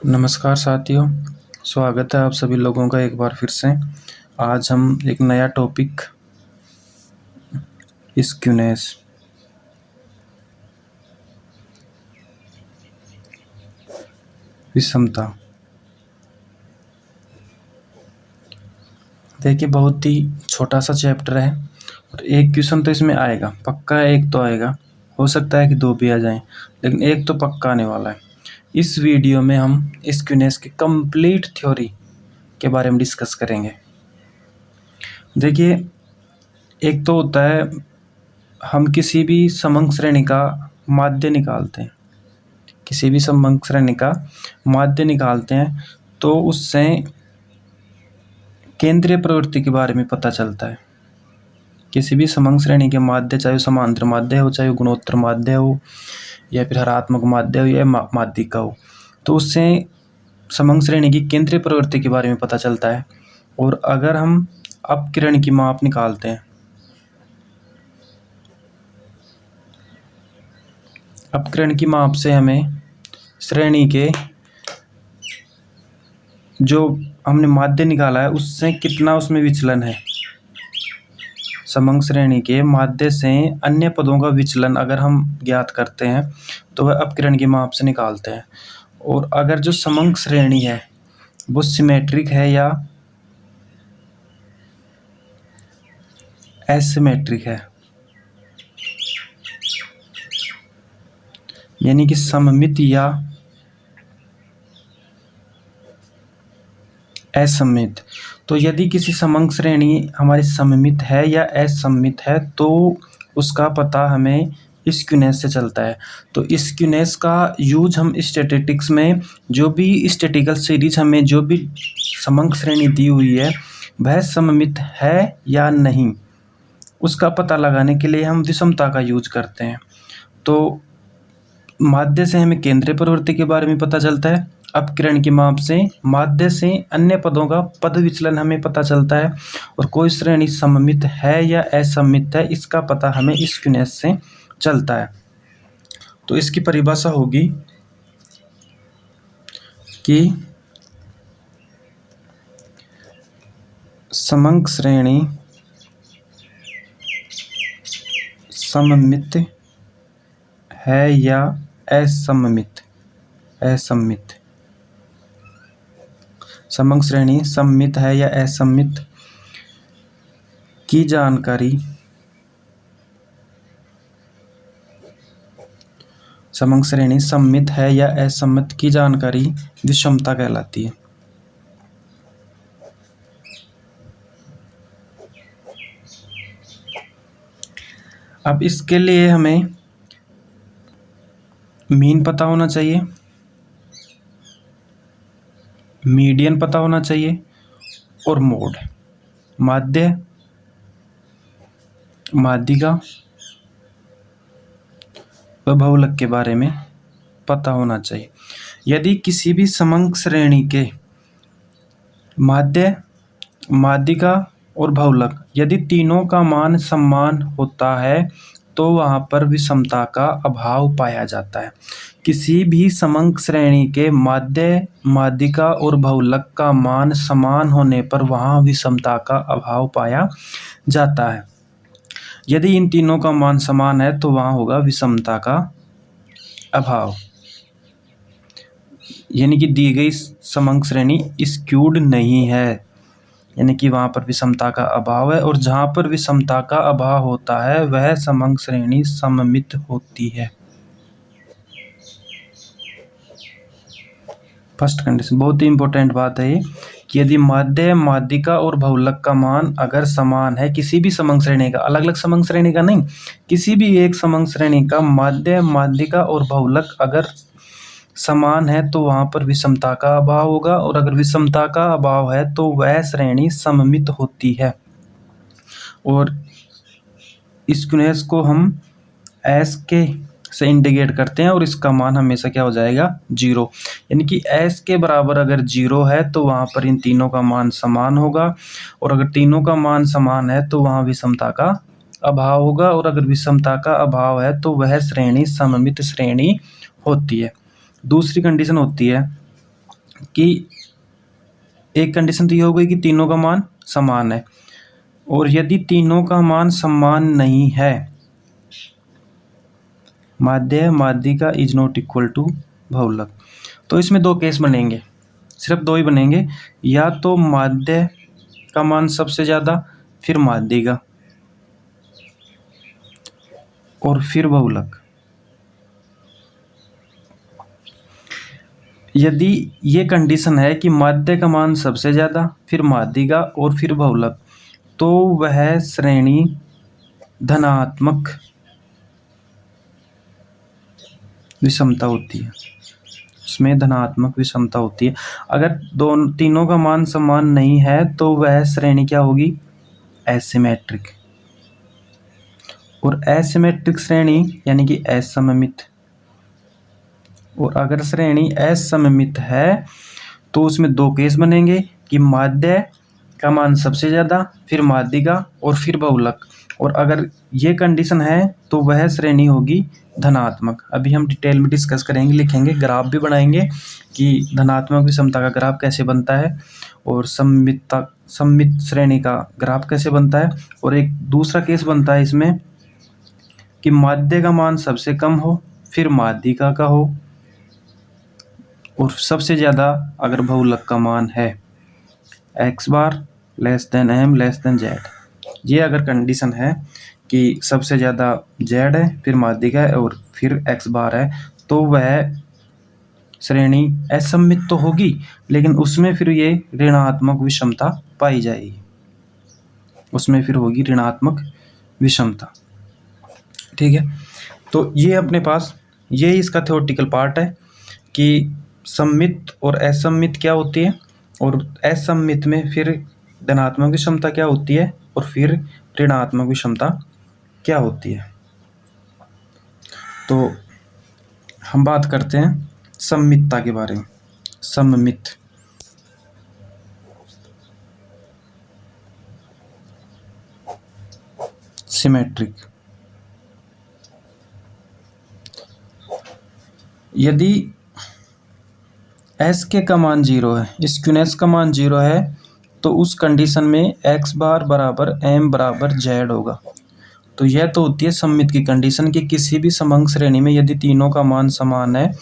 नमस्कार साथियों, स्वागत है आप सभी लोगों का एक बार फिर से। आज हम एक नया टॉपिक स्क्यूनेस विषमता। देखिए, बहुत ही छोटा सा चैप्टर है और एक क्वेश्चन तो इसमें आएगा, पक्का एक तो आएगा। हो सकता है कि दो भी आ जाएं, लेकिन एक तो पक्का आने वाला है। इस वीडियो में हम स्क्यूनेस की कंप्लीट थ्योरी के बारे में डिस्कस करेंगे। देखिए, एक तो होता है हम किसी भी समंग श्रेणी का माध्य निकालते हैं, किसी भी समंग श्रेणी का माध्य निकालते हैं तो उससे केंद्रीय प्रवृत्ति के बारे में पता चलता है। किसी भी समंग श्रेणी के माध्य, चाहे वो समांतर माध्य हो, चाहे वो गुणोत्तर माध्य हो, या फिर हरात्मक माध्य हो या माध्यिका हो, तो उससे समंग श्रेणी की केंद्रीय प्रवृत्ति के बारे में पता चलता है। और अगर हम अपकिरण की माप निकालते हैं, अपकिरण की माप से हमें श्रेणी के जो हमने माध्य निकाला है उससे कितना उसमें विचलन है, समंग श्रेणी के माध्य से अन्य पदों का विचलन अगर हम ज्ञात करते हैं तो वह अपकिरण की माप से निकालते हैं। और अगर जो समंग श्रेणी है वो सिमेट्रिक है या एसिमेट्रिक है, यानी कि सममित या असममित, तो यदि किसी समंग श्रेणी हमारी सममित है या असममित है तो उसका पता हमें स्क्यूनेस से चलता है। तो स्क्यूनेस का यूज हम स्टैटिस्टिक्स में, जो भी स्टैटिस्टिकल सीरीज हमें जो भी समंग श्रेणी दी हुई है वह सममित है या नहीं, उसका पता लगाने के लिए हम विषमता का यूज करते हैं। तो माध्य से हमें केंद्रीय प्रवृत्ति के बारे में पता चलता है, अपकिरण की माप से माध्य से अन्य पदों का पद विचलन हमें पता चलता है, और कोई श्रेणी सममित है या असममित है इसका पता हमें स्क्यूनेस से चलता है। तो इसकी परिभाषा होगी कि समंग श्रेणी सममित है या असममित, समंग श्रेणी सममित है या असममित की जानकारी समंग श्रेणी सममित है या असममित की जानकारी विषमता कहलाती है। अब इसके लिए हमें मीन पता होना चाहिए, मीडियन पता होना चाहिए, और मोड, माध्य, माध्यिका व बहुलक के बारे में पता होना चाहिए। यदि किसी भी समंग श्रेणी के माध्य, माध्यिका और बहुलक यदि तीनों का मान समान होता है तो वहाँ पर विषमता का अभाव पाया जाता है। किसी भी समंग श्रेणी के माध्य, माध्यिका और बहुलक का मान समान होने पर वहाँ विषमता का अभाव पाया जाता है। यदि इन तीनों का मान समान है तो वहाँ होगा विषमता का अभाव, यानी कि दी गई समंग श्रेणी स्क्यूड नहीं है, यानी कि वहाँ पर विषमता का अभाव है। और जहाँ पर विषमता का अभाव होता है वह समंग श्रेणी सममित होती है। फर्स्ट कंडीशन, बहुत ही इंपॉर्टेंट बात है ये, कि यदि माध्य, माध्यिका और बहुलक का मान अगर समान है, किसी भी समंग श्रेणी का, अलग अलग समंग श्रेणी का नहीं, किसी भी एक समंग श्रेणी का माध्य, माध्यिका और बहुलक अगर समान है तो वहाँ पर विषमता का अभाव होगा, और अगर विषमता का अभाव है तो वह श्रेणी सममित होती है। और स्क्यूनेस को हम एस के से इंडिकेट करते हैं और इसका मान हमेशा क्या हो जाएगा, जीरो, यानी कि एस के बराबर अगर जीरो है तो वहाँ पर इन तीनों का मान समान होगा, और अगर तीनों का मान समान है तो वहाँ विषमता का अभाव होगा, और अगर विषमता का अभाव है तो वह श्रेणी सममित श्रेणी होती है। दूसरी कंडीशन होती है कि एक कंडीशन तो ये हो गई कि तीनों का मान समान है, और यदि तीनों का मान समान नहीं है, माध्य माध्यिका इज नॉट इक्वल टू बहुलक, तो इसमें दो केस बनेंगे, सिर्फ दो ही बनेंगे। या तो माध्य का मान सबसे ज़्यादा, फिर माध्यिका, और फिर बहुलक। यदि ये कंडीशन है कि माध्य का मान सबसे ज़्यादा, फिर माध्यिका और फिर बहुलक, तो वह श्रेणी धनात्मक विषमता होती है, उसमें धनात्मक विषमता होती है। अगर तीनों का मान समान नहीं है तो वह श्रेणी क्या होगी, एसिमेट्रिक। और एसिमेट्रिक श्रेणी यानी कि असममित, और अगर श्रेणी असममित है तो उसमें दो केस बनेंगे कि माध्य का मान सबसे ज़्यादा, फिर माध्यिका और फिर बहुलक। और अगर ये कंडीशन है तो वह श्रेणी होगी धनात्मक। अभी हम डिटेल में डिस्कस करेंगे, लिखेंगे, ग्राफ भी बनाएंगे कि धनात्मक विषमता का ग्राफ कैसे बनता है और सममित श्रेणी का ग्राफ कैसे बनता है। और एक दूसरा केस बनता है इसमें कि माध्य का मान सबसे कम हो, फिर माध्यिका का हो, और सबसे ज़्यादा अगर बहुलक का मान है x bar less than m less than z। ये अगर कंडीशन है कि सबसे ज़्यादा z है, फिर माध्यिका है और फिर x बार है, तो वह श्रेणी असममित तो होगी, लेकिन उसमें फिर ये ऋणात्मक विषमता पाई जाएगी, उसमें फिर होगी ऋणात्मक विषमता। ठीक है, तो ये अपने पास ये इसका थ्योरेटिकल पार्ट है कि सममित और असममित क्या होती है, और असममित में फिर धनात्मक विषमता क्या होती है, और फिर ऋणात्मक विषमता क्या होती है। तो हम बात करते हैं सममितता के बारे में। सममित सिमेट्रिक, यदि एस के का मान 0 है, स्क्यूनेस का मान 0 है, तो उस कंडीशन में x बार बराबर m बराबर z होगा। तो यह तो होती है सममित की कंडीशन कि किसी भी समंग श्रेणी में यदि तीनों का मान समान है,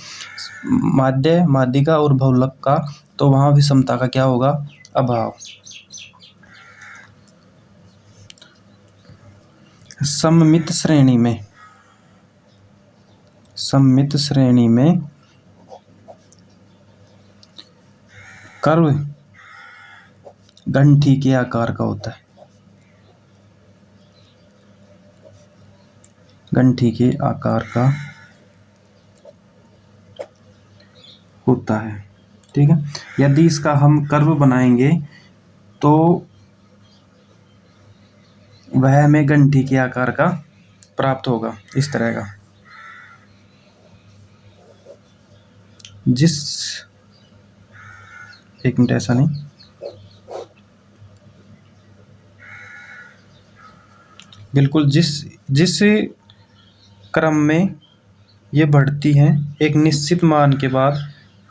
माध्य माध्यिका और बहुलक का, तो वहाँ विषमता का क्या होगा, अभाव। सममित श्रेणी में कर्व घंटी के आकार का होता है, घंटी के आकार का होता है। ठीक है, यदि इसका हम कर्व बनाएंगे तो वह हमें घंटी के आकार का प्राप्त होगा, इस तरह का। एक मिनट, ऐसा नहीं, बिल्कुल जिस क्रम में ये बढ़ती हैं एक निश्चित मान के बाद,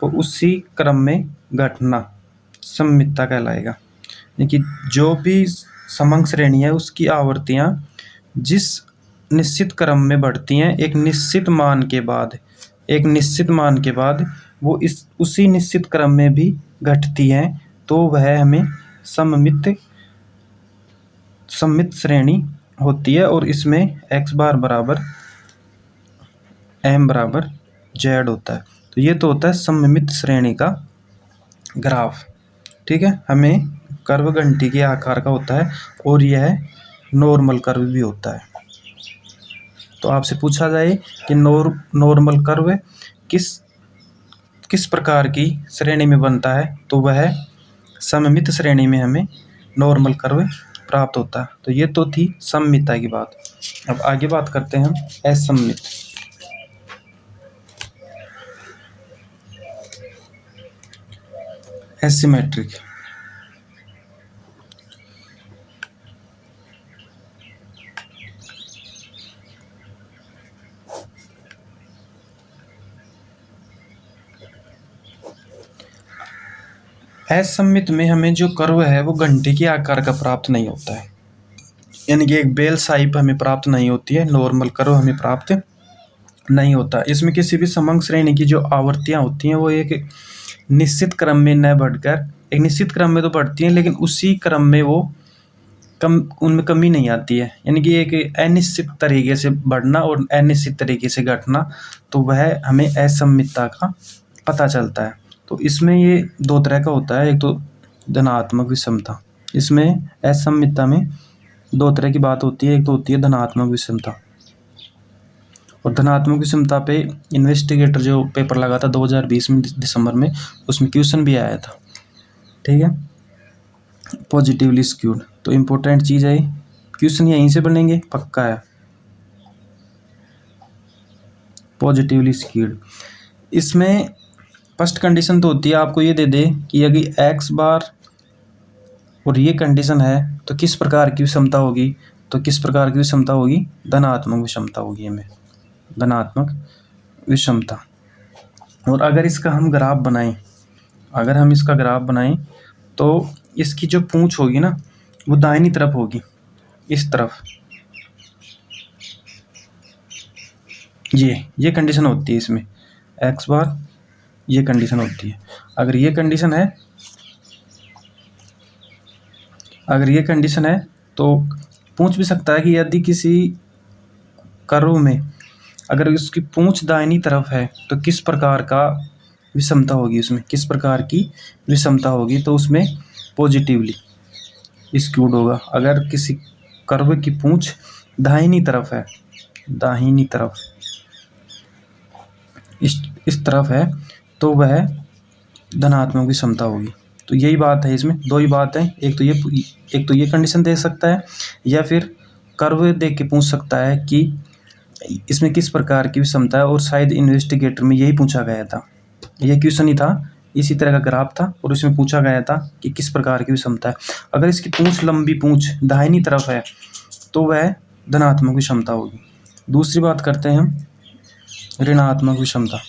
तो उसी क्रम में घटना सममितता कहलाएगा। यानी कि जो भी समंग श्रेणी है उसकी आवर्तियाँ जिस निश्चित क्रम में बढ़ती हैं एक निश्चित मान के बाद वो उसी निश्चित क्रम में भी घटती हैं, तो वह हमें सममित श्रेणी होती है। और इसमें x बार बराबर m बराबर z होता है। तो ये तो होता है सममित श्रेणी का ग्राफ। ठीक है, हमें कर्व घंटी के आकार का होता है और यह नॉर्मल कर्व भी होता है। तो आपसे पूछा जाए कि नॉर्मल कर्व किस प्रकार की श्रेणी में बनता है, तो वह सममित श्रेणी में हमें नॉर्मल कर्व प्राप्त होता है। तो ये तो थी सममितता की बात। अब आगे बात करते हैं असममित। एसिमेट्रिक, असममित में हमें जो कर्व है वो घंटे के आकार का प्राप्त नहीं होता है, यानी कि एक बेल शाइप हमें प्राप्त नहीं होती है, नॉर्मल कर्व हमें प्राप्त नहीं होता। इसमें किसी भी समंग श्रेणी की जो आवृत्तियां होती हैं वो एक निश्चित क्रम में न बढ़कर, एक निश्चित क्रम में तो बढ़ती हैं लेकिन उसी क्रम में वो कम, उनमें कमी नहीं आती है, यानी कि एक अनिश्चित तरीके से बढ़ना और अनिश्चित तरीके से घटना, तो वह हमें असममितता का पता चलता है। तो इसमें ये दो तरह का होता है, एक तो धनात्मक विषमता। इसमें असममितता में दो तरह की बात होती है, एक तो होती है धनात्मक विषमता, और धनात्मक विषमता पे इन्वेस्टिगेटर जो पेपर लगा था 2020 में दिसंबर में, उसमें क्वेश्चन भी आया था, ठीक है, पॉजिटिवली स्क्यूड। तो इम्पोर्टेंट चीज़ है, क्वेश्चन यहीं से बनेंगे, पक्का है, पॉजिटिवली स्क्यूड। इसमें फर्स्ट कंडीशन तो होती है, आपको ये दे दे कि यदि एक्स बार और ये कंडीशन है तो किस प्रकार की विषमता होगी, तो किस प्रकार की विषमता होगी, धनात्मक विषमता होगी, हमें धनात्मक विषमता। और अगर इसका हम ग्राफ बनाएं, अगर हम इसका ग्राफ बनाएं तो इसकी जो पूंछ होगी ना वो दाहिनी तरफ होगी, इस तरफ, ये कंडीशन होती है इसमें, एक्स बार ये कंडीशन होती है। अगर ये कंडीशन है, अगर ये कंडीशन है तो पूछ भी सकता है कि यदि किसी कर्व में अगर उसकी पूंछ दाहिनी तरफ है तो किस प्रकार का विषमता होगी, उसमें किस प्रकार की विषमता होगी, तो उसमें पॉजिटिवली स्क्यूड होगा। अगर किसी कर्व की पूंछ दाहिनी तरफ है, दाहिनी तरफ इस तरफ है, तो वह धनात्मक विषमता होगी। तो यही बात है, इसमें दो ही बात है, एक तो ये कंडीशन दे सकता है, या फिर कर्व देख के पूछ सकता है कि इसमें किस प्रकार की विषमता है, और शायद इन्वेस्टिगेटर में यही पूछा गया था, यह क्वेश्चन ही था, इसी तरह का ग्राफ था और इसमें पूछा गया था कि किस प्रकार की विषमता है। अगर इसकी पूंछ लंबी पूंछ दाहिनी तरफ है तो वह धनात्मक विषमता होगी। दूसरी बात करते हैं हम ऋणात्मक विषमता।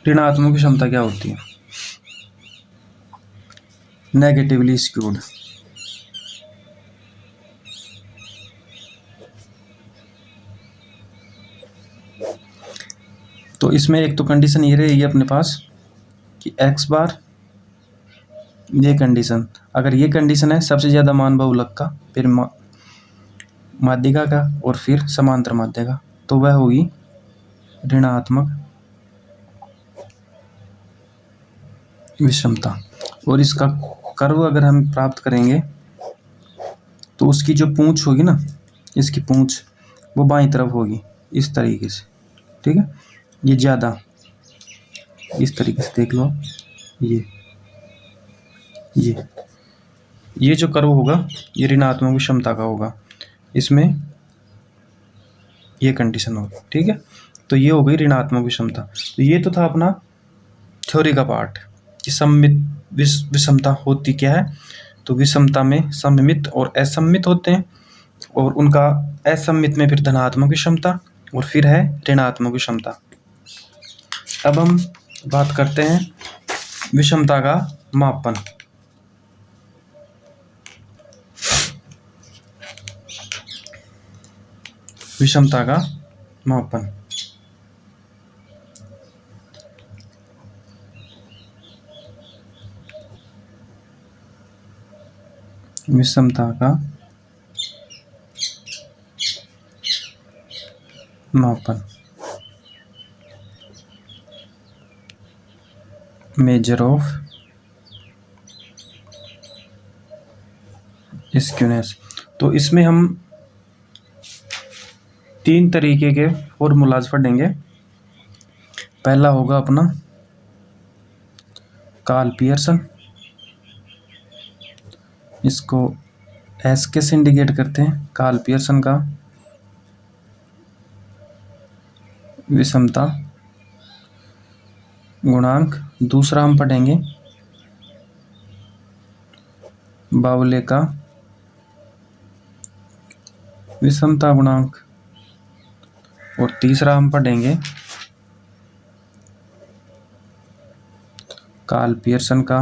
ऋणात्मक विषमता क्या होती है, नेगेटिवली स्क्यूड। तो इसमें एक तो कंडीशन ये रहेगी अपने पास कि एक्स बार, ये कंडीशन, अगर ये कंडीशन है सबसे ज़्यादा मान बहुलक का, फिर माध्यिका का और फिर समांतर माध्य का, तो वह होगी ऋणात्मक विषमता। और इसका कर्व अगर हम प्राप्त करेंगे तो उसकी जो पूंछ होगी ना, इसकी पूंछ वो बाईं तरफ होगी इस तरीके से, ठीक है, ये ज़्यादा इस तरीके से देख लो, ये जो कर्व होगा ये ऋणात्मक विषमता का होगा, इसमें ये कंडीशन होगी, ठीक है। तो ये हो गई ऋणात्मक विषमता। तो ये तो था अपना थ्योरी का पार्ट कि सममित विषमता होती क्या है। तो विषमता में सममित और असममित होते हैं, और उनका असममित में फिर धनात्मक विषमता और फिर है ऋणात्मक विषमता। अब हम बात करते हैं विषमता का मापन। विषमता का मापन, विषमता का मापन, मेजर ऑफ स्क्यूनेस। तो इसमें हम तीन तरीके के फॉर्मूलाज पढ़ेंगे। पहला होगा अपना कार्ल पियर्सन, इसको एस के से इंडिकेट करते हैं, कार्ल पियर्सन का विषमता गुणांक। दूसरा हम पढ़ेंगे बावले का विषमता गुणांक। और तीसरा हम पढ़ेंगे कार्ल पियर्सन का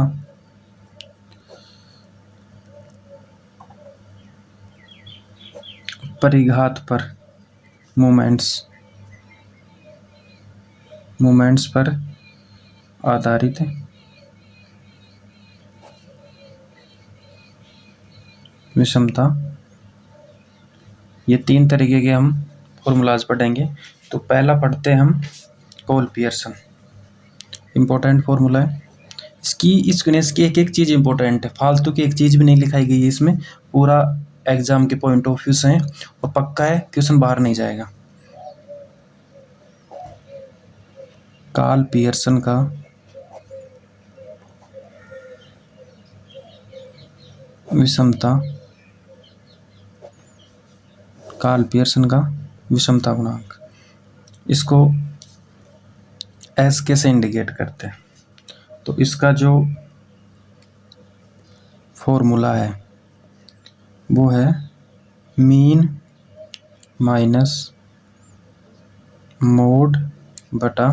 परिघात पर मोमेंट्स पर आधारित विषमता। ये 3 तरीके के हम फॉर्मूलाज पढ़ेंगे। तो पहला पढ़ते हैं हम कार्ल पियर्सन, इम्पोर्टेंट फॉर्मूला है। इस स्क्यूनेस की एक एक चीज़ इंपॉर्टेंट है, फालतू की एक चीज़ भी नहीं लिखाई गई है इसमें, पूरा एग्जाम के पॉइंट ऑफ व्यू से है और पक्का है क्वेश्चन बाहर नहीं जाएगा। कार्ल पियर्सन का विषमता, कार्ल पियर्सन का विषमता गुणांक, इसको एस के से इंडिकेट करते हैं। तो इसका जो फॉर्मूला है वो है मीन माइनस मोड बटा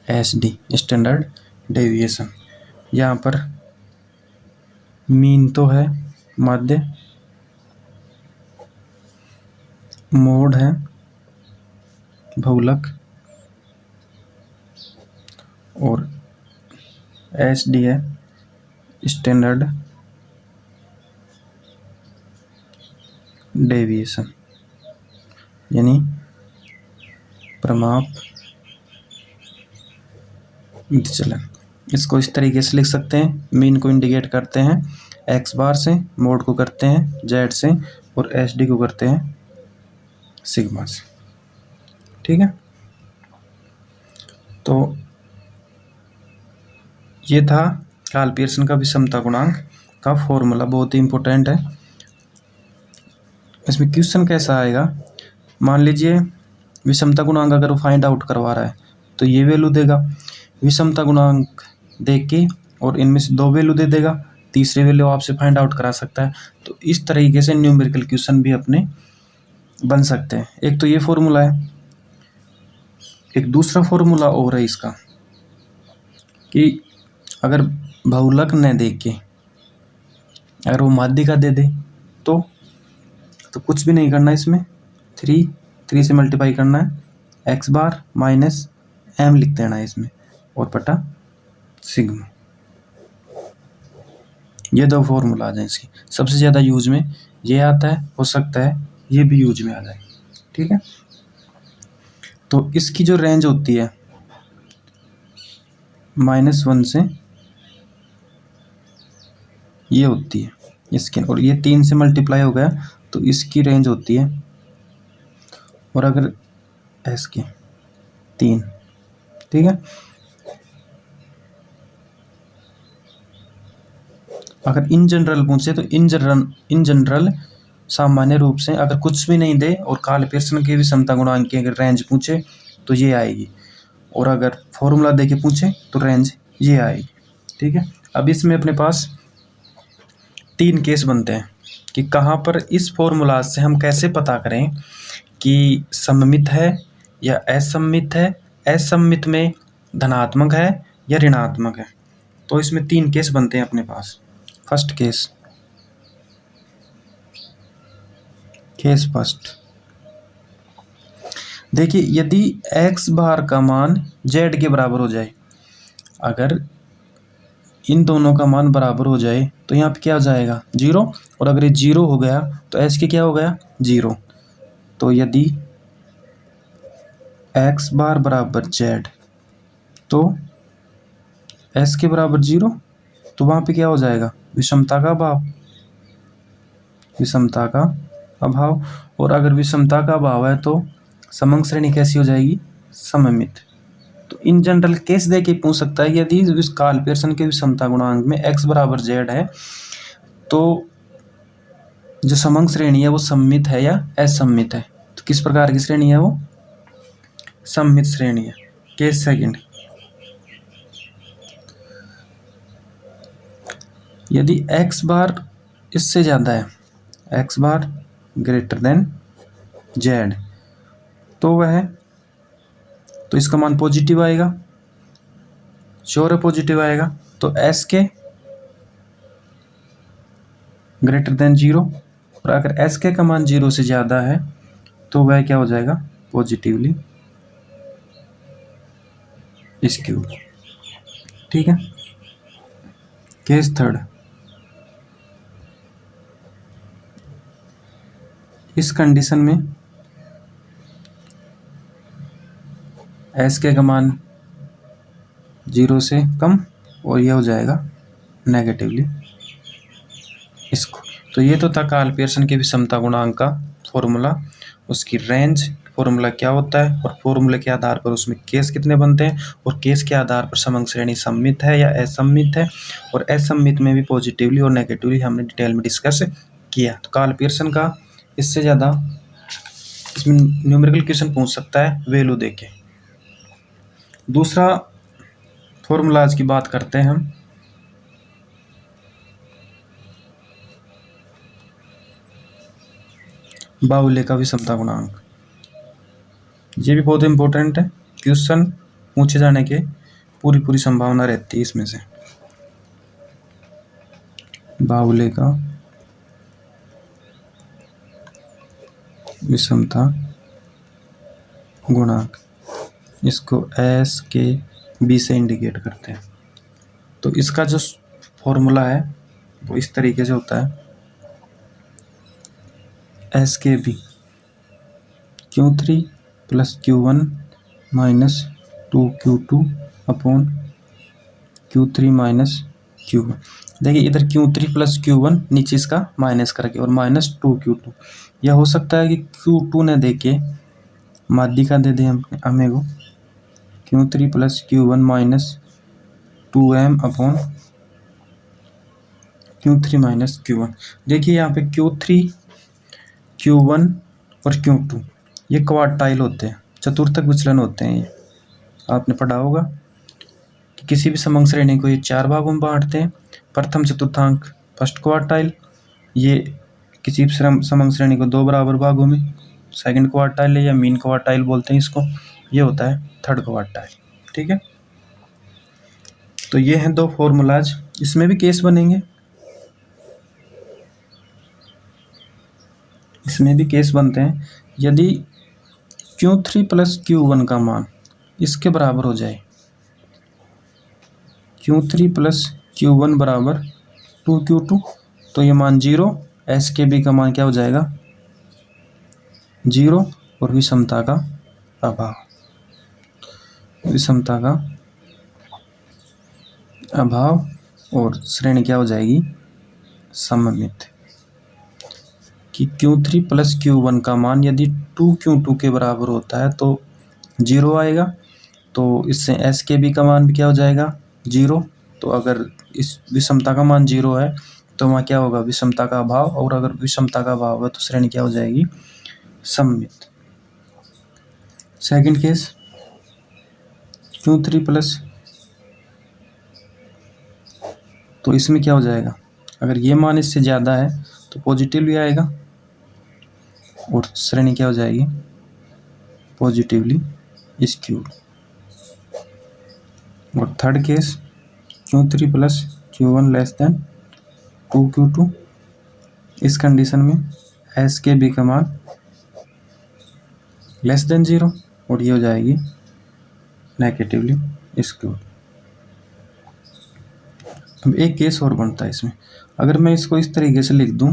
एस डी, स्टैंडर्ड डेविएशन। यहाँ पर मीन तो है माध्य, मोड है बहुलक और एस डी है स्टैंडर्ड डेविएशन, यानी प्रमाप विचलन। इसको इस तरीके से लिख सकते हैं, मीन को इंडिकेट करते हैं एक्स बार से, मोड को करते हैं जेड से और एस डी को करते हैं सिग्मा से। ठीक है, तो ये था कार्ल पियर्सन का विषमता गुणांक का फॉर्मूला, बहुत ही इंपॉर्टेंट है। इसमें क्वेश्चन कैसा आएगा, मान लीजिए विषमता गुणांक अगर वो फाइंड आउट करवा रहा है तो ये वैल्यू देगा, विषमता गुणांक देख के और इनमें से 2 वैल्यू दे देगा, तीसरी वैल्यू आपसे फाइंड आउट करा सकता है। तो इस तरीके से न्यूमेरिकल क्वेश्चन भी अपने बन सकते हैं। एक तो ये फॉर्मूला है, एक दूसरा फॉर्मूला और है इसका कि अगर बहुलक न देख के अगर वो माध्य का दे दे तो कुछ भी नहीं करना, इसमें 3 से मल्टीप्लाई करना है, एक्स बार माइनस एम लिख देना है इसमें और बटा सिग्मा। ये 2 फॉर्मूला आ जाए इसकी, सबसे ज़्यादा यूज में ये आता है, हो सकता है ये भी यूज में आ जाए। ठीक है, तो इसकी जो रेंज होती है -1 से ये होती है इसकी, और ये 3 से मल्टीप्लाई हो गया तो इसकी रेंज होती है, और अगर एस की 3, ठीक है, अगर इन जनरल पूछे तो इन जनरल सामान्य रूप से अगर कुछ भी नहीं दे और कार्ल पियर्सन के विषमता गुणांक की अगर रेंज पूछे तो ये आएगी, और अगर फॉर्मूला दे के पूछे तो रेंज ये आएगी। ठीक है, अब इसमें अपने पास 3 केस बनते हैं कि कहाँ पर इस फॉर्मूला से हम कैसे पता करें कि सममित है या असममित है, असममित में धनात्मक है या ऋणात्मक है। तो इसमें 3 केस बनते हैं अपने पास। फर्स्ट केस फर्स्ट, देखिए यदि x बार का मान z के बराबर हो जाए, अगर इन दोनों का मान बराबर हो जाए तो यहाँ पे क्या हो जाएगा 0, और अगर ये 0 हो गया तो s के क्या हो गया 0। तो यदि x बार बराबर z तो s के बराबर 0, तो वहाँ पे क्या हो जाएगा विषमता का अभाव, विषमता का अभाव। और अगर विषमता का अभाव है तो समंग श्रेणी कैसी हो जाएगी सममित। तो इन जनरल केस दे के पूछ सकता है यदि कार्ल पियर्सन के विषमता गुणांक में x बराबर z है तो जो समंग श्रेणी है वो सममित है या असममित है। तो किस प्रकार की श्रेणी है वो सममित श्रेणी है। केस सेकंड, यदि x बार इससे ज़्यादा है, x बार ग्रेटर देन z, तो वह, तो इसका मान पॉजिटिव आएगा, श्योर है पॉजिटिव आएगा। तो एस के ग्रेटर देन 0, और अगर एस के का मान 0 से ज़्यादा है तो वह क्या हो जाएगा, पॉजिटिवली स्क्यूड। ठीक है। केस थर्ड, इस कंडीशन में एस के का मान 0 से कम और यह हो जाएगा नेगेटिवली इसको। तो ये तो था कार्ल पियर्सन के विषमता गुणांक का फॉर्मूला, उसकी रेंज फॉर्मूला क्या होता है, और फॉर्मूले के आधार पर उसमें केस कितने बनते हैं, और केस के आधार पर समंग श्रेणी सममित है या असममित है, और असममित में भी पॉजिटिवली और नेगेटिवली हमने डिटेल में डिस्कस किया। तो कार्ल पियर्सन का इससे ज़्यादा इसमें न्यूमेरिकल क्वेश्चन पूछ सकता है वैल्यू देके। दूसरा फॉर्मूला आज की बात करते हैं हम, बाउले का विषमता गुणांक। ये भी बहुत इंपॉर्टेंट है, क्वेश्चन पूछे जाने के पूरी संभावना रहती है इसमें से। बाउले का विषमता गुणांक, इसको एस के बी से इंडिकेट करते हैं। तो इसका जो फॉर्मूला है वो इस तरीके से होता है, S K B Q3 plus Q1 minus 2Q2 upon Q3 minus Q1। देखिए इधर Q3 प्लस Q1 नीचे इसका माइनस करके और माइनस 2Q2। यह हो सकता है कि Q2 ने देके माध्यिका दे दे हमें को Q3 plus Q1 minus 2m upon Q3 minus Q1। देखिए यहाँ पे Q3 Q1 और Q2 ये क्वार्टाइल होते हैं, चतुर्थक विचलन होते हैं। ये आपने पढ़ा होगा कि किसी भी समंग श्रेणी को ये 4 भागों में बांटते हैं। प्रथम चतुर्थांक फर्स्ट क्वार्टाइल, ये किसी भी समंग श्रेणी को 2 बराबर भागों में सेकंड क्वार्टाइल है या मीन क्वार्टाइल बोलते हैं इसको, ये होता है थर्ड क्वार्टाइल। ठीक है। तो ये हैं 2 फॉर्मूलाज, इसमें भी केस बनेंगे, इसमें भी केस बनते हैं। यदि Q3 प्लस Q1 का मान इसके बराबर हो जाए, Q3 प्लस Q1 बराबर 2Q2, तो ये मान 0, एस के बी का मान क्या हो जाएगा 0, और विषमता का अभाव, विषमता का अभाव, और श्रेणी क्या हो जाएगी सममित। कि Q3 प्लस Q1 का मान यदि 2Q2 के बराबर होता है तो 0 आएगा, तो इससे एस के बी का मान भी क्या हो जाएगा 0। तो अगर इस विषमता का मान 0 है तो वहाँ क्या होगा विषमता का अभाव, और अगर विषमता का अभाव है तो श्रेणी क्या हो जाएगी सममित। सेकंड केस Q3 प्लस, तो इसमें क्या हो जाएगा, अगर ये मान इससे ज़्यादा है तो पॉजिटिवली आएगा और श्रेणी क्या हो जाएगी पॉजिटिवली स्क्यूड। और third case Q3 plus Q1 less than 2Q2, इस कंडीशन में एस के बी का मान लेस देन 0 और ये हो जाएगी नेगेटिवली स्क्यूड। अब एक केस और बनता है इसमें, अगर मैं इसको इस तरीके से लिख दूं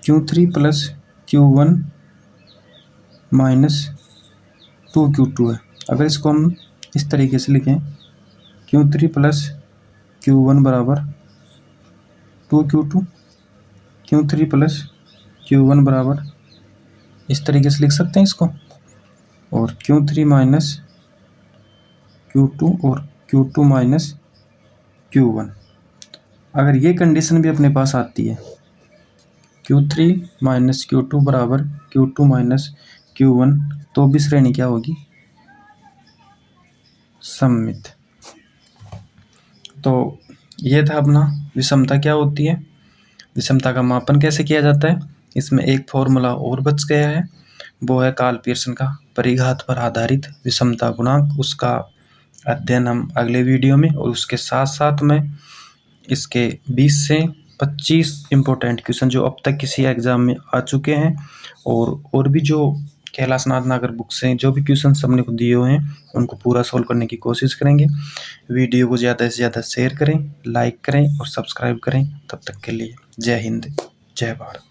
Q3 plus Q1 minus 2Q2 है, अगर इसको हम इस तरीके से लिखें Q3 प्लस Q1 बराबर 2Q2, Q3 प्लस Q1 बराबर, इस तरीके से लिख सकते हैं इसको, और Q3 माइनस Q2 और Q2 माइनस Q1। अगर ये कंडीशन भी अपने पास आती है Q3 माइनस Q2 बराबर Q2 माइनस Q1, तो भी श्रेणी क्या होगी सममित। तो ये था अपना विषमता क्या होती है, विषमता का मापन कैसे किया जाता है, इसमें एक फॉर्मूला और बच गया है, वो है कार्ल पियर्सन का परिघात पर आधारित विषमता गुणांक। उसका अध्ययन हम अगले वीडियो में, और उसके साथ साथ में इसके 20 से 25 इम्पोर्टेंट क्वेश्चन जो अब तक किसी एग्जाम में आ चुके हैं, और भी जो कैलाश नागर बुक से जो भी क्वेश्चन हमने को दिए हुए हैं उनको पूरा सॉल्व करने की कोशिश करेंगे। वीडियो को ज़्यादा से ज़्यादा शेयर करें, लाइक करें और सब्सक्राइब करें। तब तक के लिए जय हिंद, जय भारत।